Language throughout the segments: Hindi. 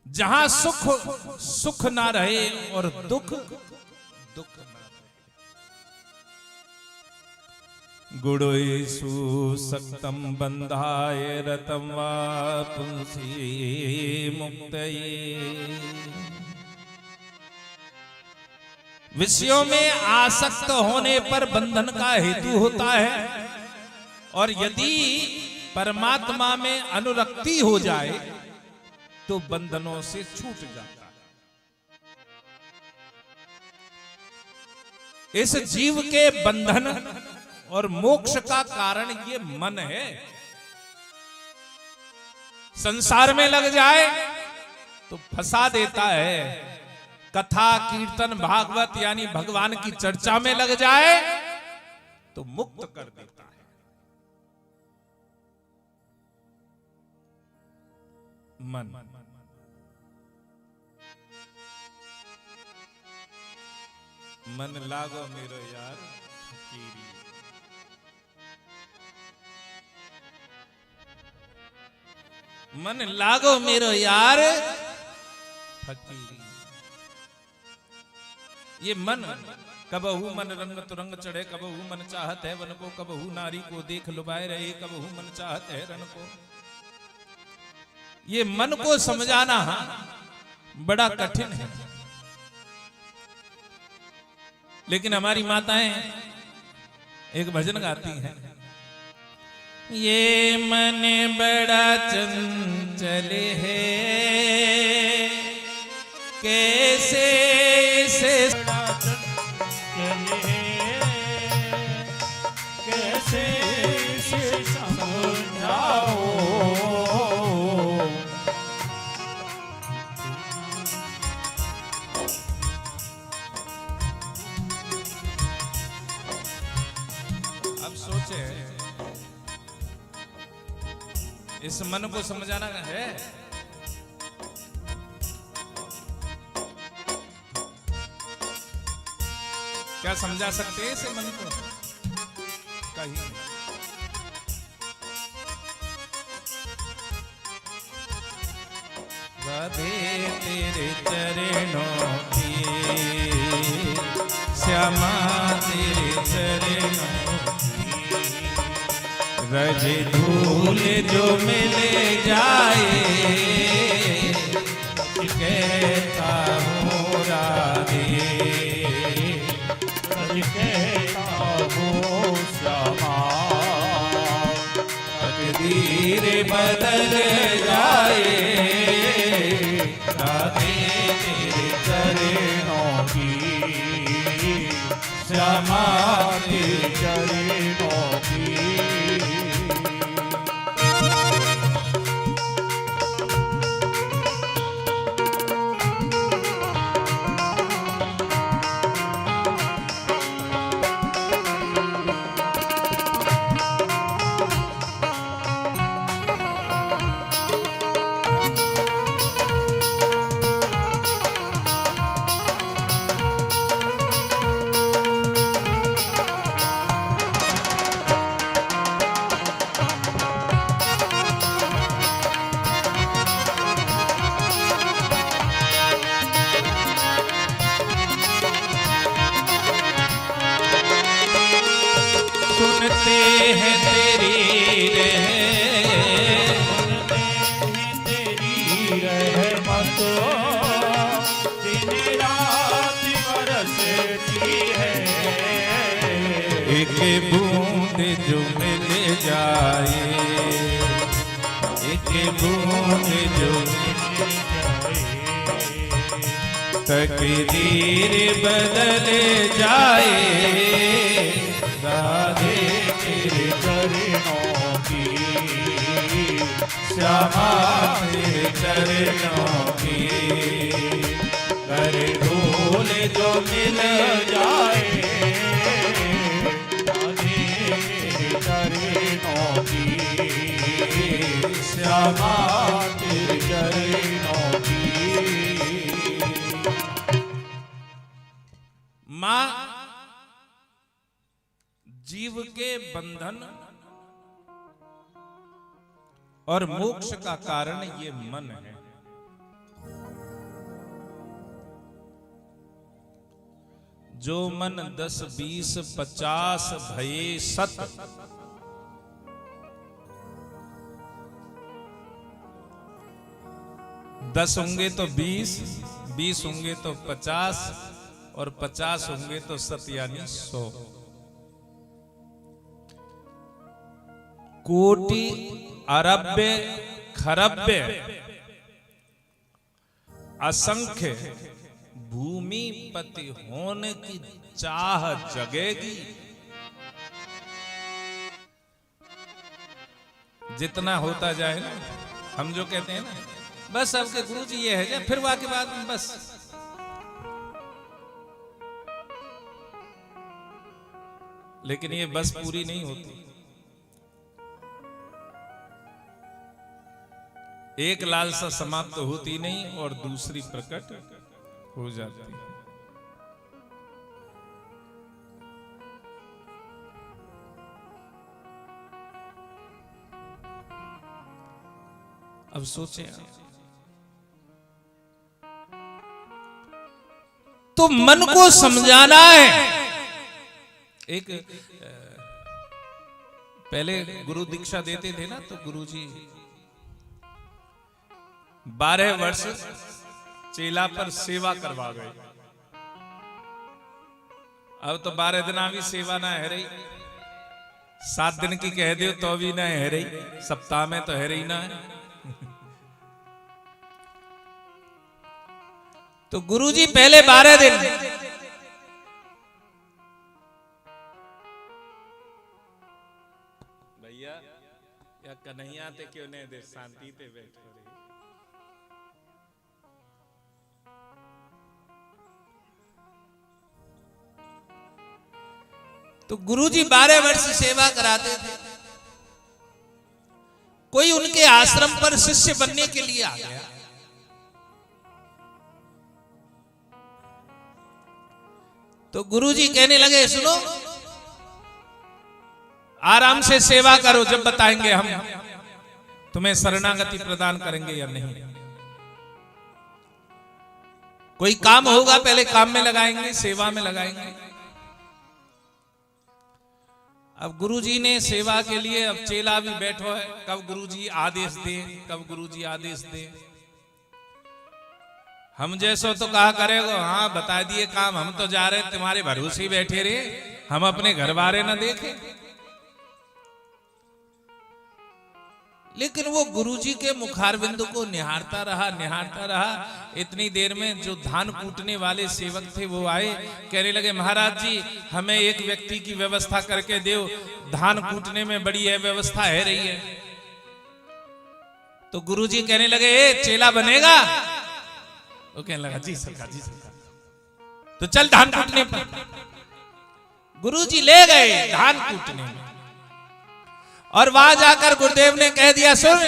जहां सुख सुख ना रहे और दुख दुख ना रहे। गुणेषु सक्तम बंधाय रतम वा पुंसी मुक्तये। विषयों में आसक्त होने पर बंधन का हेतु होता है, और यदि परमात्मा में अनुरक्ति हो जाए तो बंधनों से छूट जाता है। इस जीव के बंधन और मोक्ष का कारण ये मन है। संसार में लग जाए तो फंसा देता है, कथा कीर्तन भागवत यानी भगवान की चर्चा में लग जाए तो मुक्त कर देता है। मन मन लागो मेरो यार फकीरी। मन लागो मेरो यार फकीरी। ये मन कबहू मन रंग तुरंग चढ़े, कबहू मन चाहत है वन को, कबहू नारी को देख लुभाए रहे, कबहू मन चाहत है रन को। ये मन को समझाना बड़ा कठिन है, लेकिन हमारी माताएं एक भजन गाती हैं। ये मन बड़ा चंचल है, कैसे इसे कैसे इसे समझाओ। अब सोचे इस मन को समझाना है। क्या समझा सकते हैं इस मन को? कहीं नहीं। राधे तेरे चरणों की, श्यामा तेरे चरणों की, रज धूल जो मिल जाए कहता हूँ राधे, कहता हूँ श्यामा। तकदीर बदल जाए राधे तेरे चरणों की, श्यामा तेरे चरणों की। सुनते हैं तेरी रहमत, दिन रात बरसती है। एक बूंद जो मिल जाए, एक बूंद जो मिल जाए, तकदीर बदल जाए राधे तेरे चरणों की, श्यामा तेरे चरणों की, कर धूल जो मिल जाए तेरे चरणों की, श्यामा तेरे चरणों की। मां जीव के बंधन और मोक्ष का कारण ये मन है। जो मन 10 20 50 भये सत। 10 होंगे तो 20, 20 होंगे तो 50 और 50 होंगे तो 7 यानी 100। कोटि अरब्य खरब्य असंख्य भूमिपति होने की चाह जगेगी। जितना होता जाए ना, हम जो कहते हैं ना बस आपके गुरु जी ये है क्या, फिर वहां के बाद में बस लेकिन ये बस पूरी नहीं होती। एक लालसा समाप्त होती नहीं और दूसरी प्रकट हो जाती है। अब सोचें तो मन को समझाना है। एक पहले गुरु दीक्षा देते थे ना, तो गुरु जी 12 वर्ष चेला पर सेवा करवा गए। अब तो 12 दिन भी सेवा ना है रही, 7 दिन की कह दो तो भी ना है रही, सप्ताह में तो है रही ना है। तो गुरुजी पहले 12 दिन भैया या कन्हैया ते क्यों नहीं दे, शांति पे बैठो रे। तो गुरुजी 12 वर्ष सेवा कराते थे। कोई उनके आश्रम पर शिष्य बनने के लिए आ गया। तो गुरुजी कहने लगे, सुनो आराम से सेवा करो, जब बताएंगे हम तुम्हें शरणागति प्रदान करेंगे या नहीं। कोई काम होगा पहले काम में लगाएंगे, सेवा में लगाएंगे। अब गुरुजी ने सेवा के लिए, अब चेला भी बैठो है, कब गुरुजी आदेश दे, कब गुरुजी आदेश दे। हम जैसो तो कहा करेगो, हाँ बता दिए काम, हम तो जा रहे तुम्हारे भरोसे बैठे रहे, हम अपने घर बारे ना देखे। लेकिन वो गुरुजी के मुखारबिंद को निहारता रहा। इतनी देर में जो धान कूटने वाले सेवक थे वो आए, कहने लगे महाराज जी हमें एक व्यक्ति की व्यवस्था करके दो, धान कूटने में बड़ी है व्यवस्था है रही है। तो गुरुजी कहने लगे ए चेला बनेगा? वो कहने लगा जी सरकार, जी सरकार। तो चल धान कूटने पर। गुरुजी ले गए धान कूटने में, और वहां जाकर गुरुदेव ने कह दिया सुन,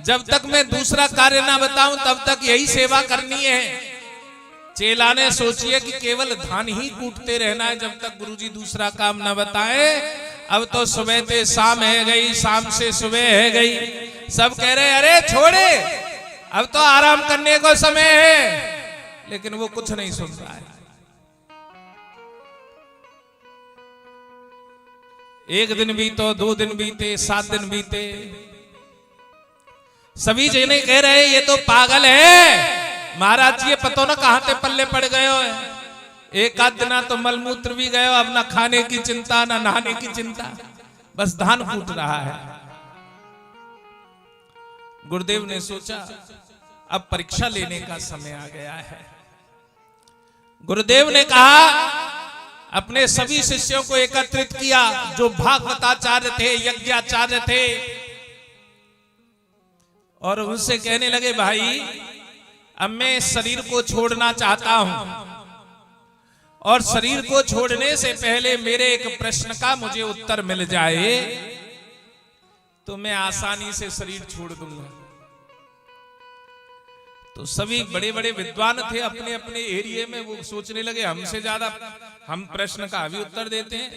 जब तक मैं दूसरा कार्य ना बताऊं तब तक यही सेवा करनी है। चेला ने सोचिए कि केवल धान ही कूटते रहना है जब तक गुरुजी दूसरा काम ना बताए। अब तो सुबह से शाम है गई, शाम से सुबह है गई, सब कह रहे अरे छोड़े अब तो आराम करने को समय है, लेकिन वो कुछ नहीं सुन रहा है। एक दिन बीतो, 2 दिन बीते, 7 दिन बीते, सभी जने कह रहे ये तो पागल है महाराज जी, ये पतो ना कहां ते पल्ले पड़ गए हो। एक आध दिन तो मलमूत्र भी गए, अब ना खाने की चिंता ना नहाने की चिंता, बस धान कूट रहा है। गुरुदेव ने सोचा अब परीक्षा लेने का समय आ गया है। गुरुदेव ने कहा, अपने सभी शिष्यों को एकत्रित किया, जो भागवताचार्य थे, यज्ञाचार्य थे, और उनसे कहने लगे भाई अब मैं शरीर को छोड़ना चाहता हूं, और शरीर को छोड़ने से पहले मेरे एक प्रश्न का मुझे उत्तर मिल जाए तो मैं आसानी से शरीर छोड़ दूंगा। तो सभी बड़े बड़े विद्वान थे अपने अपने एरिया में, वो सोचने लगे हमसे ज्यादा हम प्रश्न का भी उत्तर देते हैं।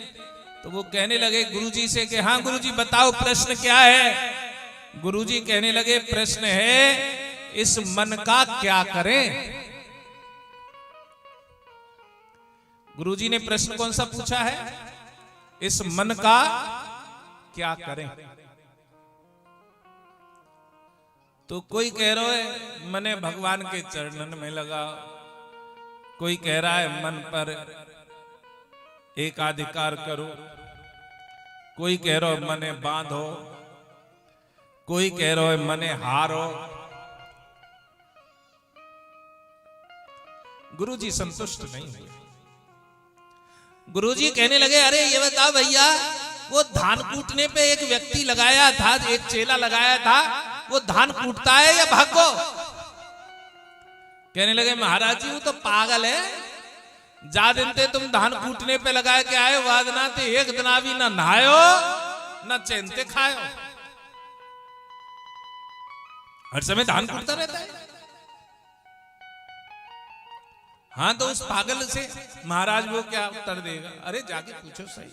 तो वो कहने लगे गुरुजी से कि हाँ गुरुजी बताओ प्रश्न क्या है। गुरुजी कहने लगे प्रश्न है इस मन का क्या करें। गुरुजी ने प्रश्न कौन सा पूछा है? इस मन का क्या करें? तो कोई कह रहा है मने भगवान के चरणन में लगा, कोई कह रहा है मन पर एकाधिकार करो, कोई कह रहा है मने बांधो, कोई कह रहा है मने हारो। गुरुजी संतुष्ट नहीं हुए। गुरुजी कहने लगे अरे ये बता भैया, वो धान कूटने पे एक व्यक्ति लगाया था, एक चेला लगाया था, वो धान कूटता है या भागो? कहने लगे महाराज जी वो तो पागल है, जा दिन ते तुम धान कूटने पे लगाए के आए, वादना ते एक दिन भी ना नहायो ना चैनते खायो, हर समय धान कूटता रहता है। हाँ तो उस पागल से महाराज वो क्या उत्तर देगा? अरे जाके पूछो सही।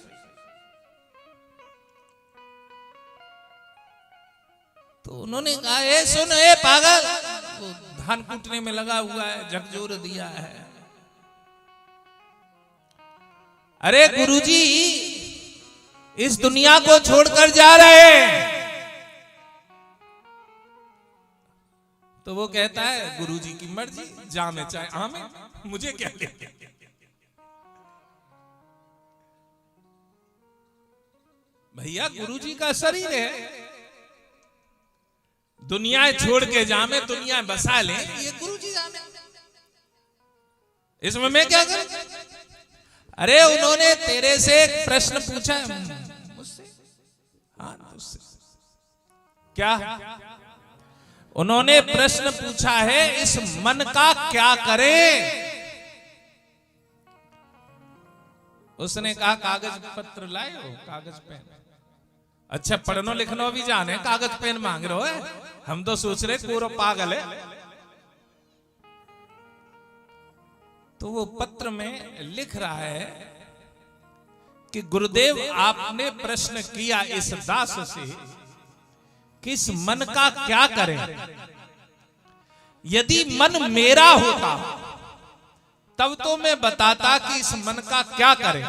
तो उन्होंने कहा ए सुन ए पागल, वो धान कूटने में लगा हुआ है, झकझोर दिया है। अरे गुरुजी इस दुनिया को छोड़कर जा रहे हैं। तो वो कहता है गुरुजी की मर्जी, जा में चाहे आमे, मुझे क्या ले। भैया गुरुजी का शरीर है, दुनिया छोड़ के जामे, दुनिया बसा ले, ये गुरुजी जाने, इसमें मैं क्या करूं? अरे उन्होंने तेरे से एक प्रश्न पूछा है मुझसे, हाँ मुझसे क्या? उन्होंने प्रश्न पूछा है इस मन का क्या करें? उसने कहा कागज पत्र लाए हो, कागज पेन। अच्छा पढ़नो लिखनो भी जाने, कागज पेन मांग रहे हो? हम तो सोच रहे पूरा पागल है। तो वो पत्र में लिख रहा है कि गुरुदेव आपने प्रश्न किया इस दास से कि इस मन का क्या करें? यदि मन मेरा होता तब तो मैं बताता कि इस मन का क्या करें।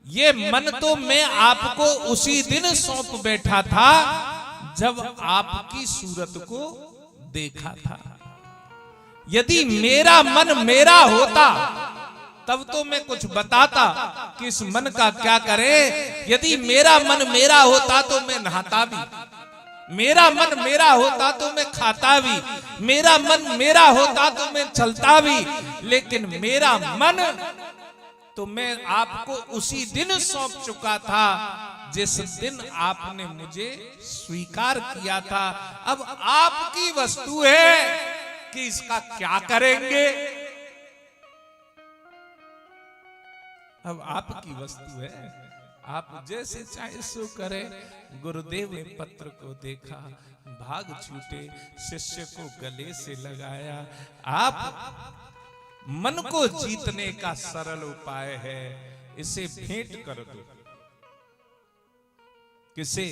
ये मन तो मैं आपको उसी दिन सौंप बैठा था जब आपकी सूरत को देखा था। यदि मेरा मन मेरा होता तब तो मैं कुछ बताता कि इस मन का क्या करें। यदि मेरा मन मेरा होता तो मैं नहाता भी, मेरा मन मेरा होता तो मैं खाता भी, मेरा मन मेरा होता तो मैं चलता भी, लेकिन मेरा मन तो मैं आपको उसी दिन सौंप चुका था जिस दिन आपने मुझे स्वीकार किया था। अब आपकी वस्तु है कि इसका क्या करेंगे? अब आपकी वस्तु है, आप जैसे चाहे सो करें। गुरुदेव ने पत्र को देखा, भाग छूटे, शिष्य को गले से लगाया। आप मन को जीतने का सरल उपाय है, इसे भेंट कर दो। किसे?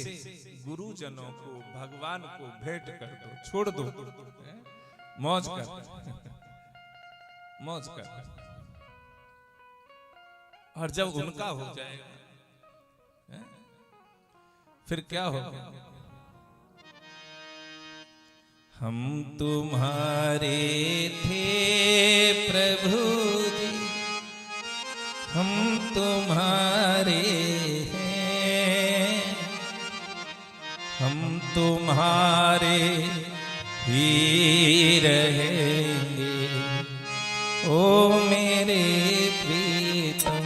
गुरुजनों को, भगवान को भेंट कर दो, छोड़ दो, मौज कर, मौज कर। और जब उनका हो जाएगा फिर क्या होगा? हम तुम्हारे थे प्रभु जी, हम तुम्हारे हैं, हम तुम्हारे ही रहेंगे। ओ मेरे प्रीतम,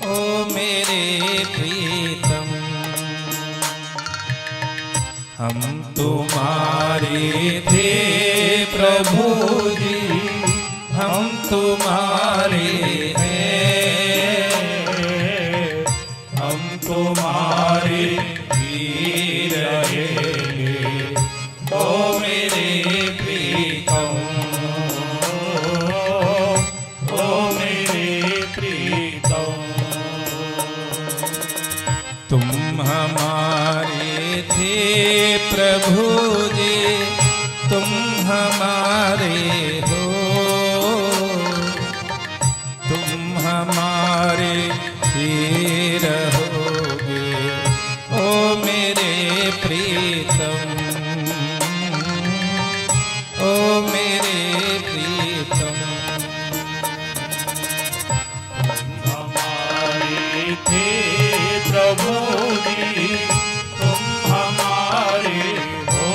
ओ मेरे प्रीतम, हम तुम्हारे थे प्रभु जी, हम तुम्हारे हैं, हम तुम्हारे ही रहेंगे। ओ मेरे प्रीतम, ओ मेरे प्रीतम, तुम हमारे थे प्रभु जी, तुम हमारे हो, हमारे ही रहोगे ओ मेरे प्रीतम, ओ मेरे प्रीतम। हमारे थे प्रभु जी, तुम हमारे हो,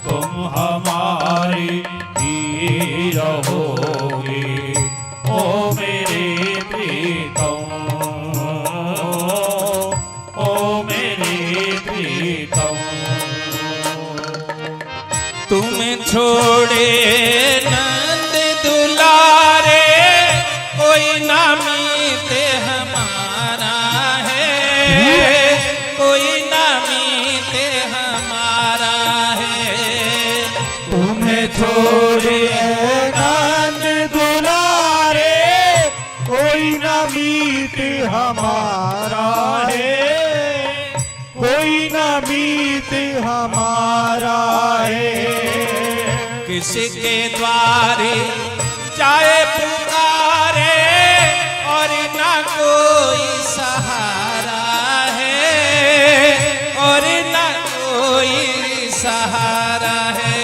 तुम हमारे ही रहोगे ओ मेरे प्रीतम, ओ मेरे प्रीतम। तुम छोड़े नंद दुलारे, कोई ना मीत हमारा है, कोई ना मीत हमारा है। तुम्हें छोड़े नंद दुलारे, कोई न मीत हमारा है, कोई न मीत हमारा है। किसके द्वारे जाए पुकारे, और ना कोई सहारा है, और ना कोई सहारा है।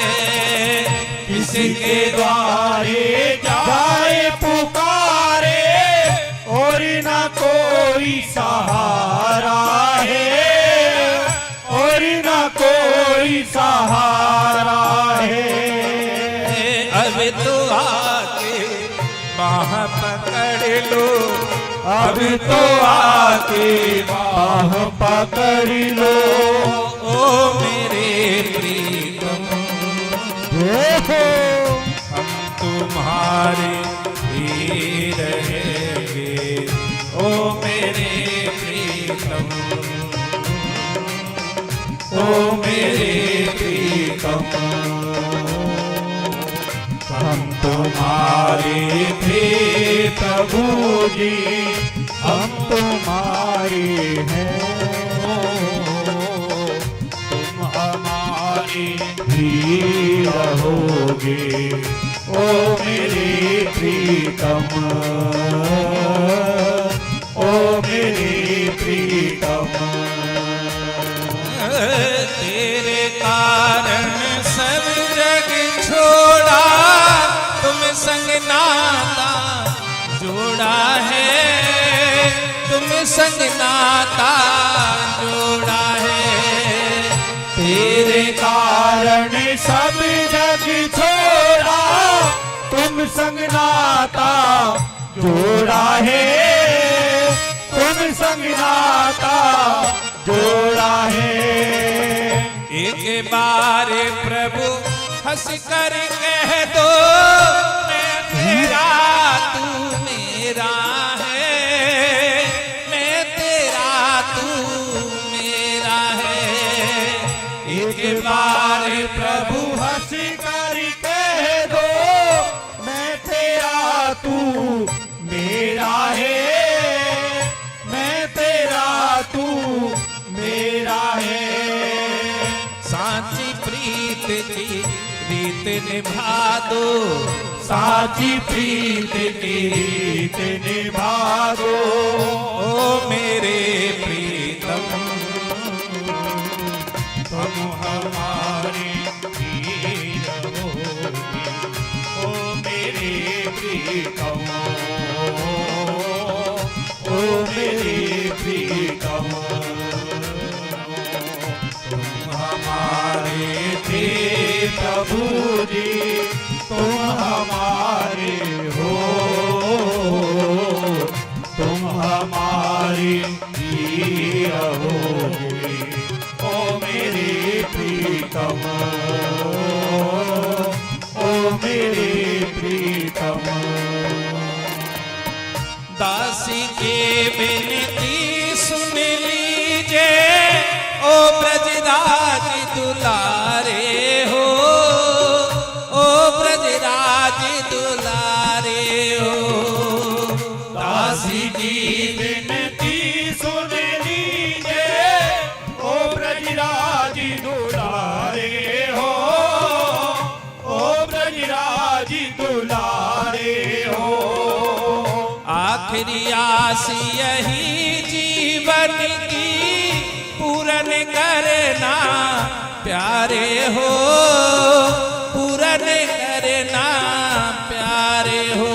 किसके द्वारे जाए पुकारे, और न कोई सहारा है, और न कोई सहारा है। अब तो आके बाह पकड़ लो, अब तो आके बाह पकड़ लो ओ मेरे प्रीतम। देखो हम तुम्हारे ही रहेंगे ओ मेरे प्रीतम, ओ मेरे प्रीतम। हम तुम्हारे थे प्रभु जी, हम तुम्हारे हैं, तुम हमारे ही रहोगे ओ मेरे प्रीतम, ओ मेरे प्रीतम। तेरे कारण सब जग छोड़ा, तुम संग नाता जोड़ा है, तुम संग नाता जोड़ा है। तेरे कारण सब जग छोड़ा, तुम संग नाता जोड़ा है, तुम संग नाता जोड़ा है। एक बार प्रभु हंस कर कह दो, मैं तेरा तू मेरा है, मैं तेरा तू मेरा है। एक बार प्रभु हंस कर कह दो, मैं तेरा तू मेरा है, मैं तेरा तू मेरा है। साची प्रीत की रीत निभा दो, साची प्रीत की रीत निभा दो ओ मेरे प्रीतम। तुम हमारे ही रहोगे ओ मेरे प्रीतम, ओ मेरे प्रीतम। तुम हमारे थे प्रभु जी, तुम हमारे हो, तुम हमारे ही रहोगे ओ मेरे प्रीतम, ओ मेरे प्रीतम। दासी के विनती सुन लीजिए ओ ब्रजराज दुलारे हो, ओ ब्रजराज दुलारे हो। दासी की विनती सुन लीजिए ओ ब्रजराज दुलारे हो, ओ ब्रजराज दुलारे हो। मेरी आस यही जीवन की पूरन करना प्यारे हो, पूरन करना प्यारे हो।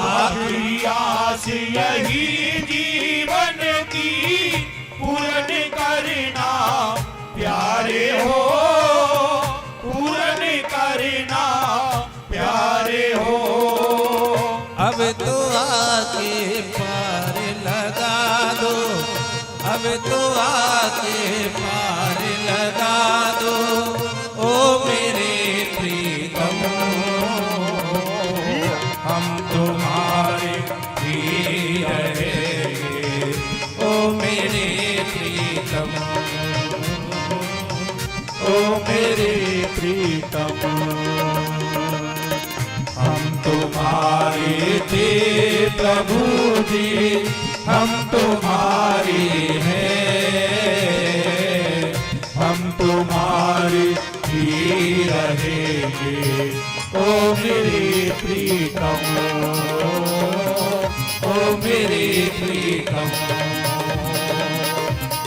आखिरी आस यही जीवन की पूर्ण करना प्यारे हो, पूर्ण करना प्यारे हो। अब तो आके पार लगा दो, अब तो आके पार लगा दो, ओ मेरे प्रीतम हम तुम्हारे ही रहेंगे, ओ मेरे प्रीतम, ओ मेरे प्रीतम हम तुम्हारे थे प्रभु जी, हम तुम्हारे हैं, हम तुम्हारे ही रहेंगे, ओ मेरे प्रीतम, ओ मेरे प्रीतम।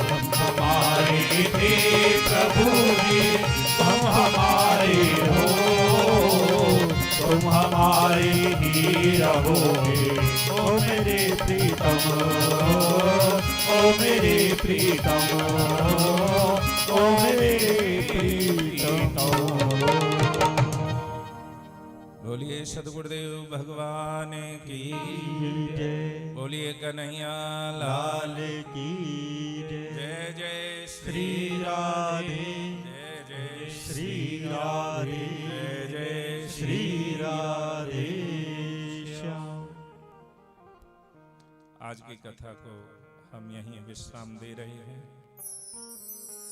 हम हमारे थे प्रभु जी, हम हमारे हो, तुम हमारे ही रहोगे, ओ मेरे प्रीतम, ओ मेरे प्रीतम, ओ मेरे प्रीतम। बोलिए सदगुरुदेव भगवान की जय, बोलिए कन्हैया लाल की जय जय, जय श्री राधे, जय जय श्री राधे, जय जय श्री राधे श्याम। आज की कथा को हम यहीं विश्राम दे रहे हैं।